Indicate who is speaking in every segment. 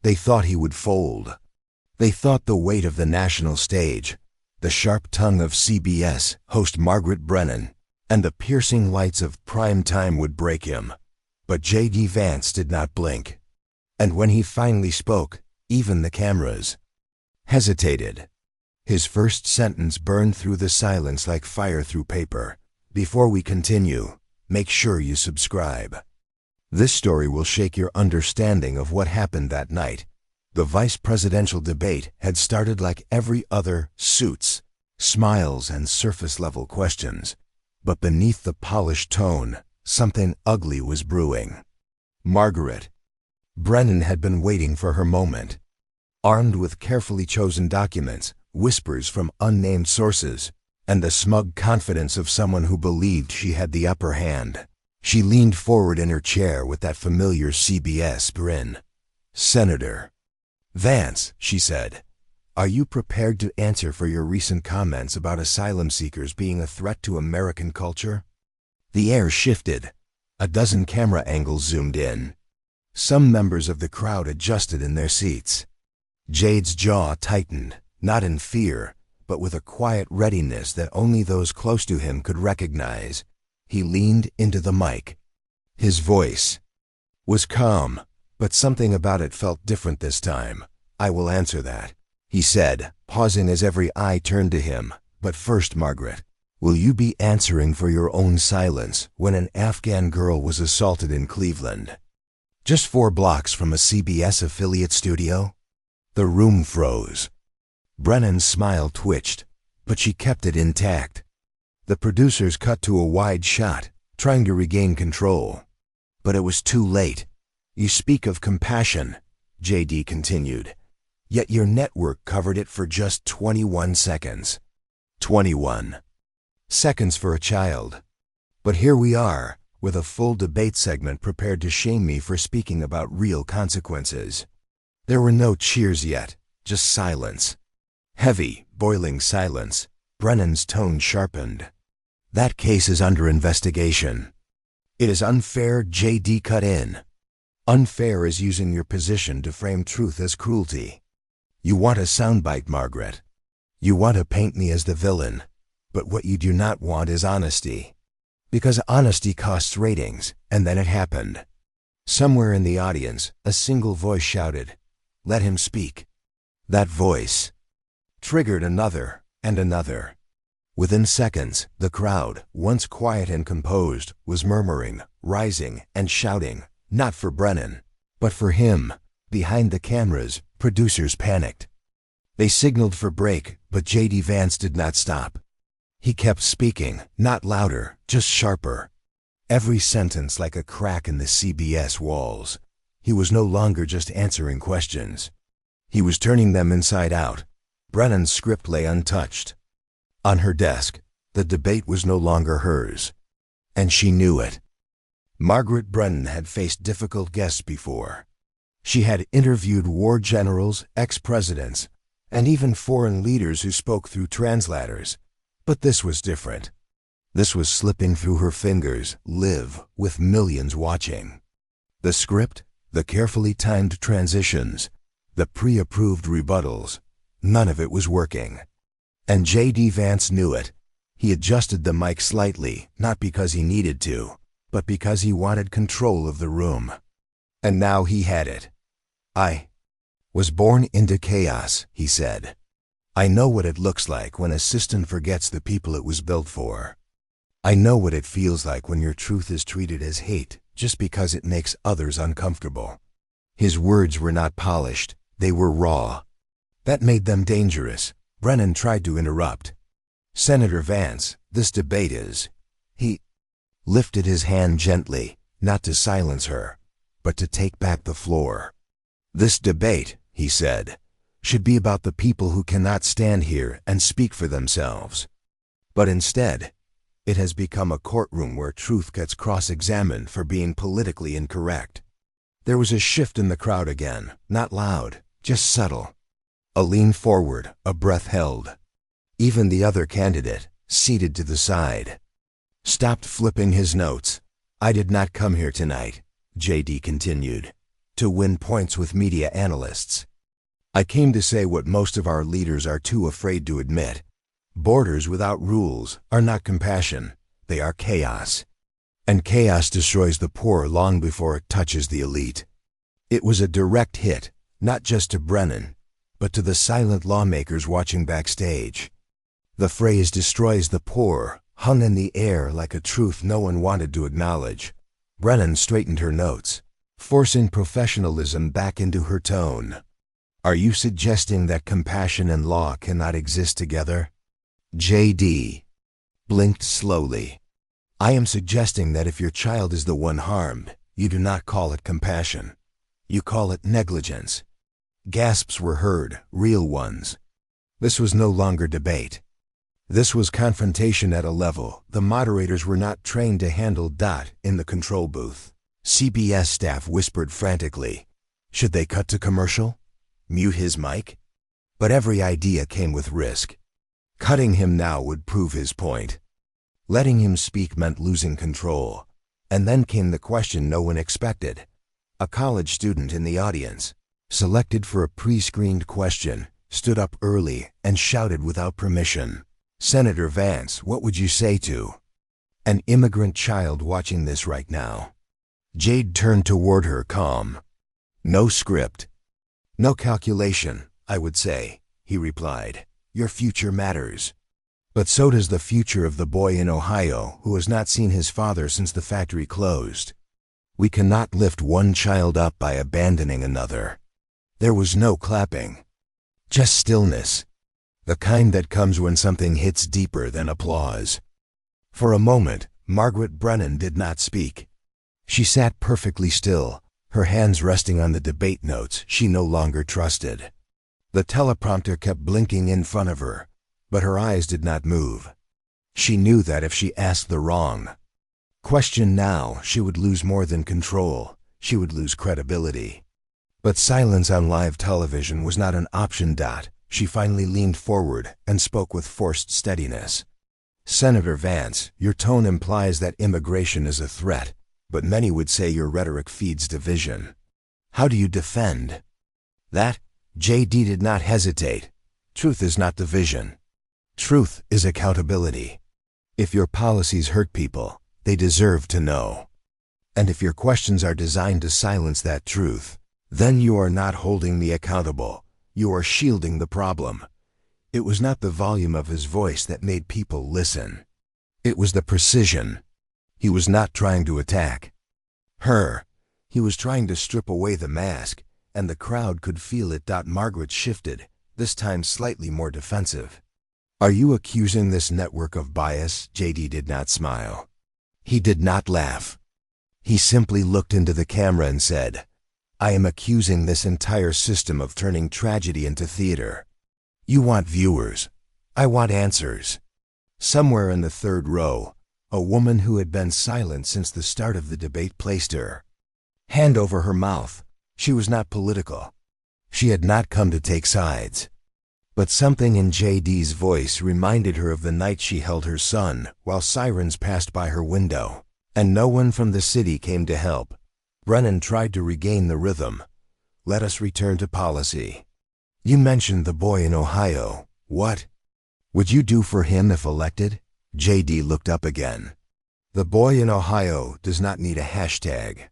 Speaker 1: They thought he would fold. They thought the weight of the national stage, the sharp tongue of CBS host Margaret Brennan, and the piercing lights of prime time would break him. But JD Vance did not blink. And when he finally spoke, even the cameras hesitated. His first sentence burned through the silence like fire through paper. Before we continue, make sure you subscribe. This story will shake your understanding of what happened that night. The vice presidential debate had started like every other: suits, smiles, and surface-level questions. But beneath the polished tone, something ugly was brewing. Margaret Brennan had been waiting for her moment. Armed with carefully chosen documents, whispers from unnamed sources, and the smug confidence of someone who believed she had the upper hand, she leaned forward in her chair with that familiar CBS grin. "Senator Vance," she said, "are you prepared to answer for your recent comments about asylum seekers being a threat to American culture?" The air shifted. A dozen camera angles zoomed in. Some members of the crowd adjusted in their seats. Jade's jaw tightened, not in fear, but with a quiet readiness that only those close to him could recognize. He leaned into the mic. His voice was calm, but something about it felt different this time. "I will answer that," he said, pausing as every eye turned to him. "But first, Margaret, will you be answering for your own silence when an Afghan girl was assaulted in Cleveland, just 4 blocks from a CBS affiliate studio?" The room froze. Brennan's smile twitched, but she kept it intact. The producers cut to a wide shot, trying to regain control. But it was too late. "You speak of compassion," JD continued, "yet your network covered it for just 21 seconds. 21 seconds for a child. But here we are, with a full debate segment prepared to shame me for speaking about real consequences." There were no cheers yet, just silence. Heavy, boiling silence. Brennan's tone sharpened. "That case is under investigation." "It is unfair," JD cut in. "Unfair is using your position to frame truth as cruelty. You want a soundbite, Margaret. You want to paint me as the villain. But what you do not want is honesty. Because honesty costs ratings, and then it happened." Somewhere in the audience, a single voice shouted, "Let him speak." That voice triggered another and another. Within seconds, the crowd, once quiet and composed, was murmuring, rising, and shouting, not for Brennan, but for him. Behind the cameras, producers panicked. They signaled for break, but JD Vance did not stop. He kept speaking, not louder, just sharper. Every sentence like a crack in the CBS walls. He was no longer just answering questions. He was turning them inside out. Brennan's script lay untouched. On her desk, the debate was no longer hers. And she knew it. Margaret Brennan had faced difficult guests before. She had interviewed war generals, ex-presidents, and even foreign leaders who spoke through translators. But this was different. This was slipping through her fingers, live, with millions watching. The script, the carefully timed transitions, the pre-approved rebuttals, none of it was working. And JD Vance knew it. He adjusted the mic slightly, not because he needed to, but because he wanted control of the room. And now he had it. "I was born into chaos," he said. "I know what it looks like when a system forgets the people it was built for. I know what it feels like when your truth is treated as hate just because it makes others uncomfortable." His words were not polished, they were raw. That made them dangerous. Brennan tried to interrupt. "Senator Vance, this debate is..." He lifted his hand gently, not to silence her, but to take back the floor. "This debate," he said, "should be about the people who cannot stand here and speak for themselves. But instead, it has become a courtroom where truth gets cross-examined for being politically incorrect." There was a shift in the crowd again, not loud, just subtle. A lean forward, a breath held. Even the other candidate, seated to the side, stopped flipping his notes. "I did not come here tonight," JD continued, to win points with media analysts. I came to say what most of our leaders are too afraid to admit. Borders without rules are not compassion, they are chaos. And chaos destroys the poor long before it touches the elite. It was a direct hit, not just to Brennan, but to the silent lawmakers watching backstage. The phrase "destroys the poor" hung in the air like a truth no one wanted to acknowledge. Brennan straightened her notes, forcing professionalism back into her tone. Are you suggesting that compassion and law cannot exist together? JD blinked slowly. I am suggesting that if your child is the one harmed, you do not call it compassion. You call it negligence. Gasps were heard, real ones. This was no longer debate. This was confrontation at a level the moderators were not trained to handle. In the control booth, CBS staff whispered frantically. Should they cut to commercial? Mute his mic? But every idea came with risk. Cutting him now would prove his point. Letting him speak meant losing control. And then came the question no one expected. A college student in the audience, selected for a pre-screened question, stood up early and shouted without permission. Senator Vance, what would you say to an immigrant child watching this right now? Jade turned toward her, calm. No script. No calculation, I would say, he replied. Your future matters. But so does the future of the boy in Ohio who has not seen his father since the factory closed. We cannot lift one child up by abandoning another. There was no clapping. Just stillness. The kind that comes when something hits deeper than applause. For a moment, Margaret Brennan did not speak. She sat perfectly still, her hands resting on the debate notes she no longer trusted. The teleprompter kept blinking in front of her, but her eyes did not move. She knew that if she asked the wrong question now, she would lose more than control, she would lose credibility. But silence on live television was not an option. She finally leaned forward and spoke with forced steadiness. Senator Vance, your tone implies that immigration is a threat, but many would say your rhetoric feeds division. How do you defend that? JD did not hesitate. Truth is not division. Truth is accountability. If your policies hurt people, they deserve to know. And if your questions are designed to silence that truth, then you are not holding me accountable. You are shielding the problem. It was not the volume of his voice that made people listen. It was the precision. He was not trying to attack her. He was trying to strip away the mask, and the crowd could feel it. Margaret shifted, this time slightly more defensive. Are you accusing this network of bias? JD did not smile. He did not laugh. He simply looked into the camera and said, I am accusing this entire system of turning tragedy into theater. You want viewers. I want answers. Somewhere in the third row, a woman who had been silent since the start of the debate placed her hand over her mouth. She was not political. She had not come to take sides. But something in JD's voice reminded her of the night she held her son while sirens passed by her window, and no one from the city came to help. Brennan tried to regain the rhythm. Let us return to policy. You mentioned the boy in Ohio. What would you do for him if elected? JD looked up again. The boy in Ohio does not need a hashtag.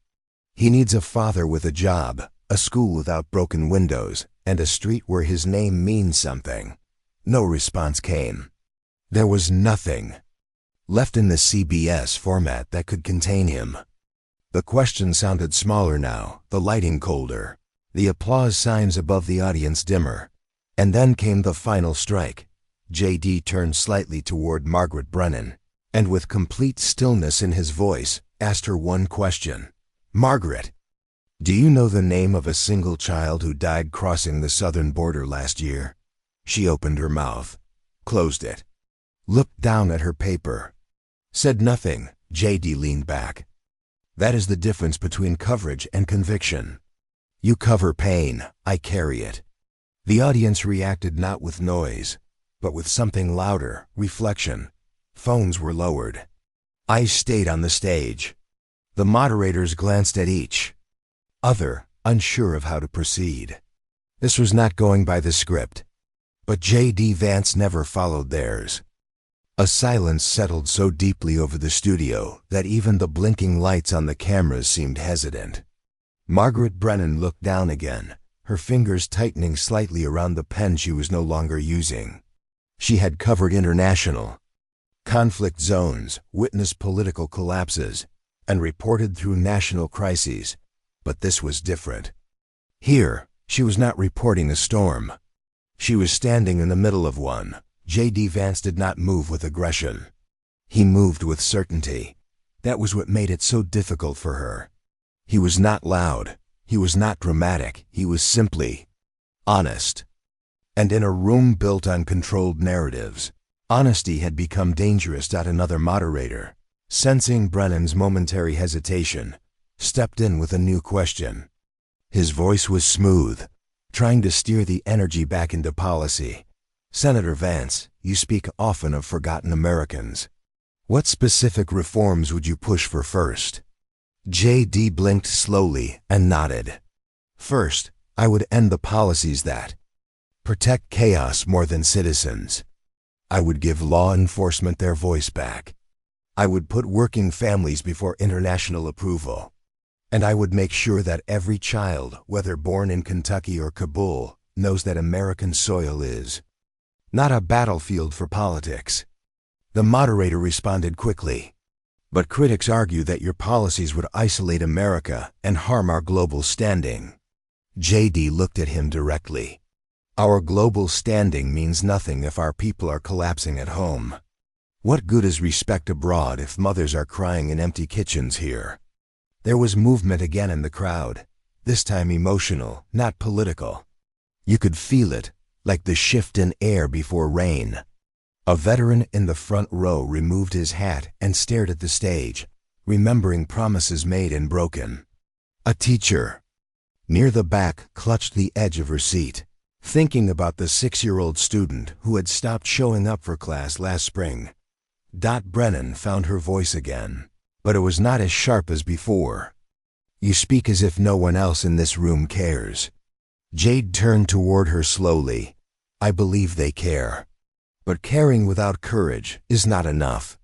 Speaker 1: He needs a father with a job, a school without broken windows, and a street where his name means something. No response came. There was nothing left in the CBS format that could contain him. The question sounded smaller now, the lighting colder, the applause signs above the audience dimmer. And then came the final strike. JD turned slightly toward Margaret Brennan, and with complete stillness in his voice, asked her one question. Margaret, do you know the name of a single child who died crossing the southern border last year? She opened her mouth, closed it, looked down at her paper, said nothing. JD leaned back. That is the difference between coverage and conviction. You cover pain, I carry it. The audience reacted not with noise, but with something louder, reflection. Phones were lowered. Eyes stayed on the stage. The moderators glanced at each other, unsure of how to proceed. This was not going by the script, but JD Vance never followed theirs. A silence settled so deeply over the studio that even the blinking lights on the cameras seemed hesitant. Margaret Brennan looked down again, her fingers tightening slightly around the pen she was no longer using. She had covered international conflict zones, witnessed political collapses, and reported through national crises, but this was different. Here, she was not reporting a storm. She was standing in the middle of one. JD Vance did not move with aggression. He moved with certainty. That was what made it so difficult for her. He was not loud. He was not dramatic. He was simply honest. And in a room built on controlled narratives, honesty had become dangerous. Another moderator, sensing Brennan's momentary hesitation, stepped in with a new question. His voice was smooth, trying to steer the energy back into policy. Senator Vance, you speak often of forgotten Americans. What specific reforms would you push for first? JD blinked slowly and nodded. First, I would end the policies that protect chaos more than citizens. I would give law enforcement their voice back. I would put working families before international approval. And I would make sure that every child, whether born in Kentucky or Kabul, knows that American soil is not a battlefield for politics. The moderator responded quickly. But critics argue that your policies would isolate America and harm our global standing. JD looked at him directly. Our global standing means nothing if our people are collapsing at home. What good is respect abroad if mothers are crying in empty kitchens here? There was movement again in the crowd, this time emotional, not political. You could feel it, like the shift in air before rain. A veteran in the front row removed his hat and stared at the stage, remembering promises made and broken. A teacher, near the back, clutched the edge of her seat, thinking about the 6-year-old student who had stopped showing up for class last spring. Brennan found her voice again, but it was not as sharp as before. You speak as if no one else in this room cares. Jade turned toward her slowly. I believe they care. But caring without courage is not enough.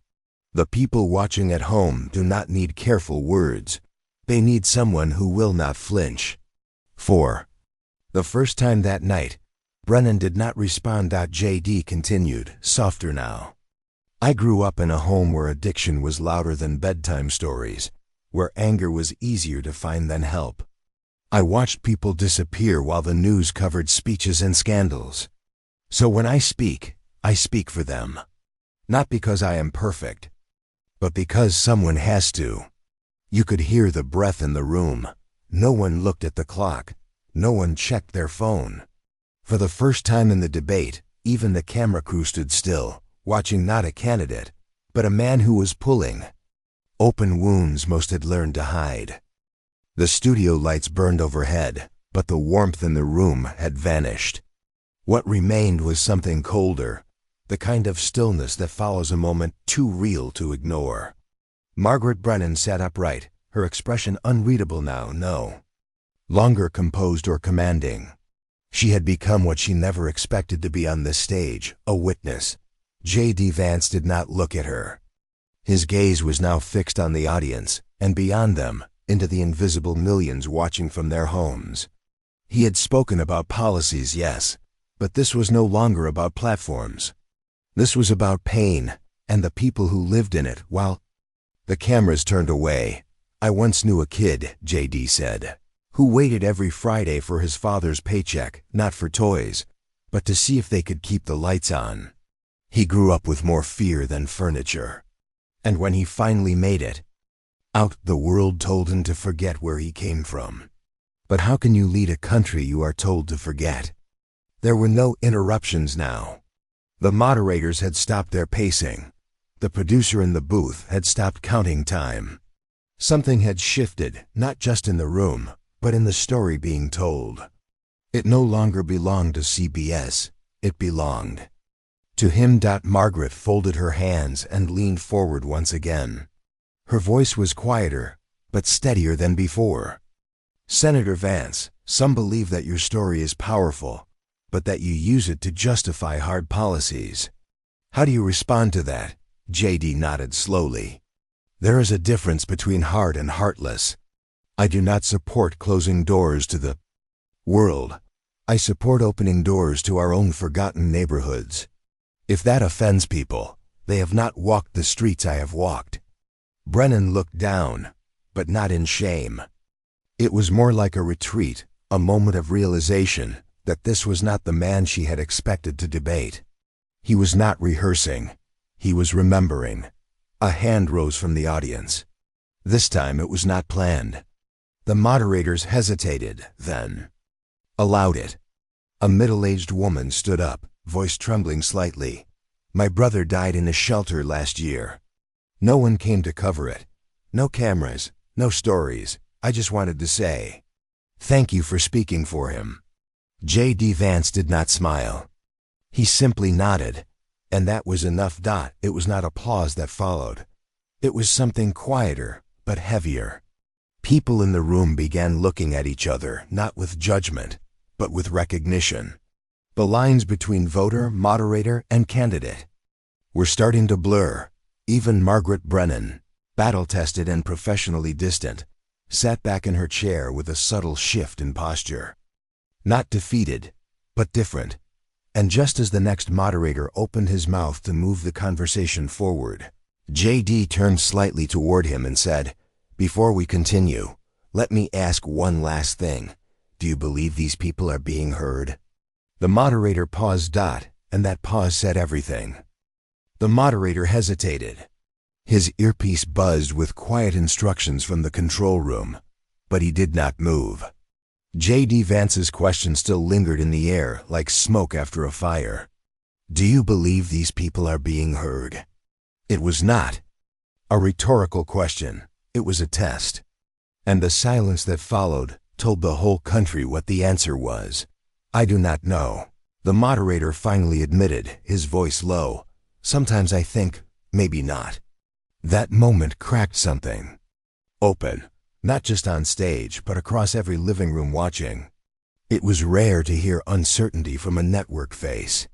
Speaker 1: The people watching at home do not need careful words. They need someone who will not flinch. For the first time that night, Brennan did not respond. JD continued, softer now. I grew up in a home where addiction was louder than bedtime stories, where anger was easier to find than help. I watched people disappear while the news covered speeches and scandals. So when I speak for them. Not because I am perfect, but because someone has to. You could hear the breath in the room. No one looked at the clock. No one checked their phone. For the first time in the debate, even the camera crew stood still, watching not a candidate, but a man who was pulling open wounds most had learned to hide. The studio lights burned overhead, but the warmth in the room had vanished. What remained was something colder, the kind of stillness that follows a moment too real to ignore. Margaret Brennan sat upright, her expression unreadable now, no longer composed or commanding. She had become what she never expected to be on this stage, a witness. JD Vance did not look at her. His gaze was now fixed on the audience, and beyond them, into the invisible millions watching from their homes. He had spoken about policies, yes, but this was no longer about platforms. This was about pain, and the people who lived in it. While the cameras turned away, I once knew a kid, JD said, who waited every Friday for his father's paycheck, not for toys, but to see if they could keep the lights on. He grew up with more fear than furniture. And when he finally made it out, the world told him to forget where he came from. But how can you lead a country you are told to forget? There were no interruptions now. The moderators had stopped their pacing. The producer in the booth had stopped counting time. Something had shifted, not just in the room, but in the story being told. It no longer belonged to CBS. It belonged to him. Margaret folded her hands and leaned forward once again. Her voice was quieter, but steadier than before. Senator Vance, some believe that your story is powerful, but that you use it to justify hard policies. How do you respond to that? JD nodded slowly. There is a difference between hard and heartless. I do not support closing doors to the world. I support opening doors to our own forgotten neighborhoods. If that offends people, they have not walked the streets I have walked. Brennan looked down, but not in shame. It was more like a retreat, a moment of realization that this was not the man she had expected to debate. He was not rehearsing. He was remembering. A hand rose from the audience. This time it was not planned. The moderators hesitated, then allowed it. A middle-aged woman stood up, voice trembling slightly. My brother died in a shelter last year. No one came to cover it. No cameras, no stories. I just wanted to say, thank you for speaking for him. JD Vance did not smile. He simply nodded, and that was enough. It was not applause that followed. It was something quieter, but heavier. People in the room began looking at each other, not with judgment, but with recognition. The lines between voter, moderator, and candidate were starting to blur. Even Margaret Brennan, battle-tested and professionally distant, sat back in her chair with a subtle shift in posture. Not defeated, but different. And just as the next moderator opened his mouth to move the conversation forward, JD turned slightly toward him and said, before we continue, let me ask one last thing. Do you believe these people are being heard? The moderator paused. And that pause said everything. The moderator hesitated. His earpiece buzzed with quiet instructions from the control room, but he did not move. JD Vance's question still lingered in the air like smoke after a fire. Do you believe these people are being heard? It was not a rhetorical question. It was a test. And the silence that followed told the whole country what the answer was. I do not know. The moderator finally admitted, his voice low. Sometimes I think, maybe not. That moment cracked something open, not just on stage, but across every living room watching. It was rare to hear uncertainty from a network face.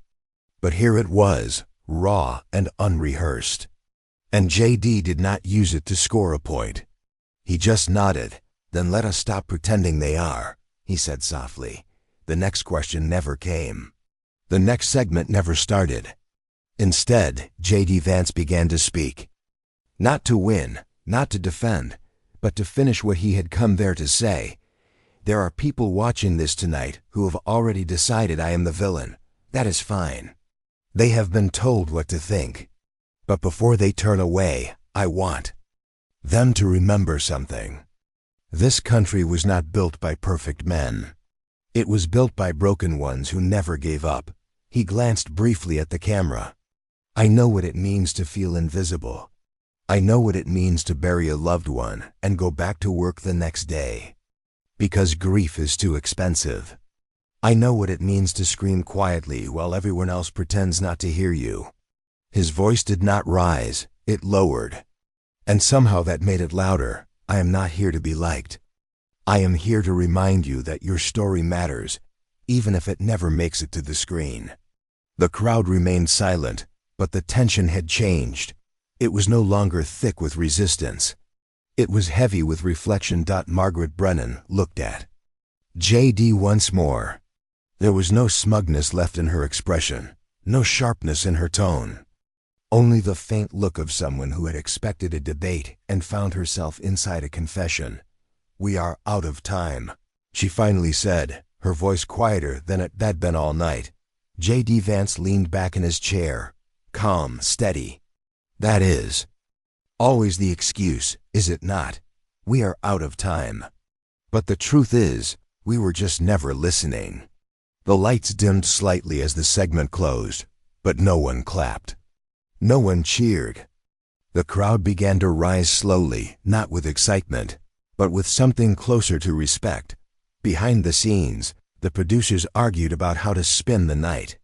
Speaker 1: But here it was, raw and unrehearsed. And JD did not use it to score a point. He just nodded. Then let us stop pretending they are, he said softly. The next question never came. The next segment never started. Instead, JD Vance began to speak. Not to win, not to defend, but to finish what he had come there to say. There are people watching this tonight who have already decided I am the villain. That is fine. They have been told what to think. But before they turn away, I want them to remember something. This country was not built by perfect men. It was built by broken ones who never gave up. He glanced briefly at the camera. I know what it means to feel invisible. I know what it means to bury a loved one and go back to work the next day. Because grief is too expensive. I know what it means to scream quietly while everyone else pretends not to hear you. His voice did not rise, it lowered. And somehow that made it louder. I am not here to be liked. I am here to remind you that your story matters, even if it never makes it to the screen. The crowd remained silent, but the tension had changed. It was no longer thick with resistance. It was heavy with reflection. Margaret Brennan looked at JD once more. There was no smugness left in her expression, no sharpness in her tone. Only the faint look of someone who had expected a debate and found herself inside a confession. We are out of time, she finally said, her voice quieter than it had been all night. JD Vance leaned back in his chair, calm, steady. That is always the excuse, is it not? We are out of time. But the truth is, we were just never listening. The lights dimmed slightly as the segment closed, but no one clapped. No one cheered. The crowd began to rise slowly, not with excitement, but with something closer to respect. Behind the scenes, the producers argued about how to spin the night.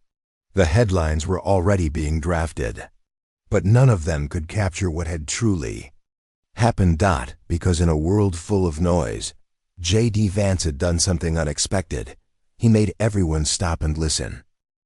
Speaker 1: The headlines were already being drafted, but none of them could capture what had truly happened. Because in a world full of noise, JD Vance had done something unexpected. He made everyone stop and listen.